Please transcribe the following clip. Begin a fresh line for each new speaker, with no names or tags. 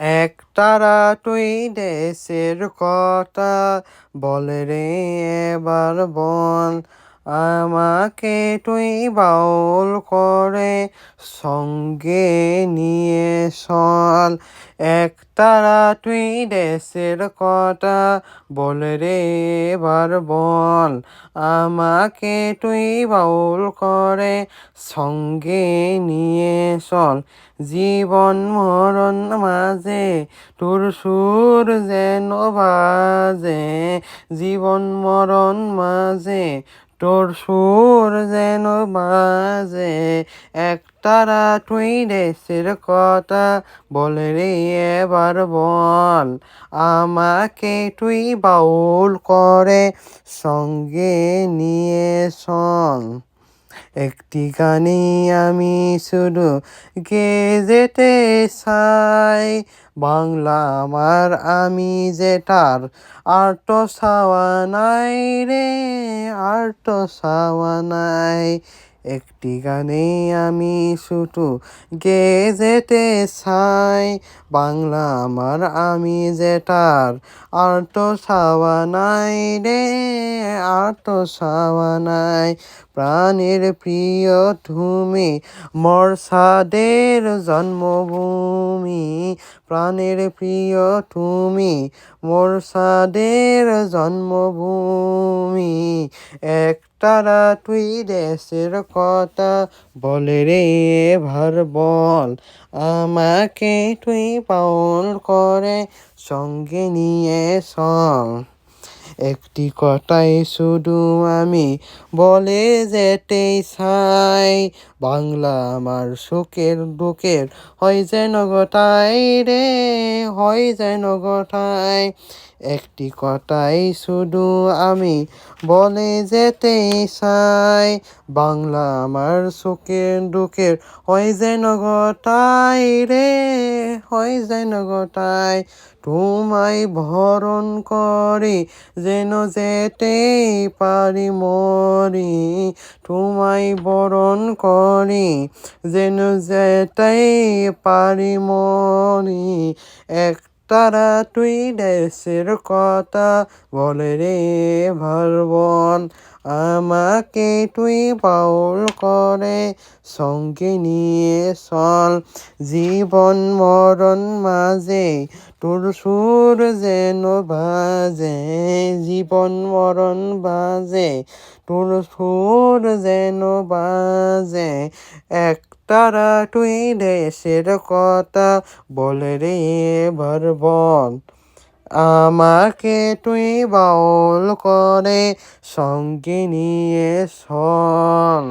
একতারা তুই দেশের কথা বল রে এবার বল, আমাকে তুই বাউল করে সঙ্গে নিয়ে চল। একতারা তুই দেশের কথা বল রে এবার বল, আমাকে তুই বাউল করে সঙ্গে নিয়ে চল। জীবন মরণ মাঝে তোর সুর যেন বাজে, জীবন মরণ মাঝে তোর সুর যেন বাজে। একতারা তুই দেশের কথা বল রে এবার বল, আমাকে তুই বাউল করে সঙ্গে নিয়ে চল। একটি গানে আমি শুধু গেয়ে যেতে চাই, বাংলা আমার আমি যেটার আর তো ছাওয়া নাই রে, আর তো ছাওয়া নাই। একটি গানে আমি শুধু গেয়ে যেতে চাই, বাংলা আমার আমি যেটার আর তো ছাওয়া নাই রে, আর তো ছাওয়া নাই। প্রাণের প্রিয় তুমি মোর সাদের জন্মভূমি, প্রাণের প্রিয় তুমি মোর সাদের জন্মভূমি। একতারা তুই দেশের কথা বল রে এবার বল, আমাকে তুই বাউল করে সঙ্গে নিয়ে চল। একটি কথাই শুধু আমি বলে যেতে চাই, বাংলা আমার সুখের দুঃখের হয় যেন গোটাই রে, হয় যেন গোটাই। একটি কথাই শুধু আমি বলে যেতে চাই, বাংলা আমার সুখের দুঃখের হয় যেন গোটাই রে, হয় যেন গোটাই। তোমায় বরণ করে যেন যেতে পারি মরি, তোমায় বরণ করে যেন যেতে পারি মরি। একতারা তুই দেশের কথা বল রে এবার বল, আমাকে তুই বাউল করে সঙ্গে নিয়ে চল। জীবন মরণ মাঝে তোর সুর যেন বাজে, জীবন মরণ বাজে তোর সুর যেন বাজে। একতারা তুই দেশের কথা বল রে এবার বল, আমাকে তুই বাউল করে সঙ্গে নিয়ে চল।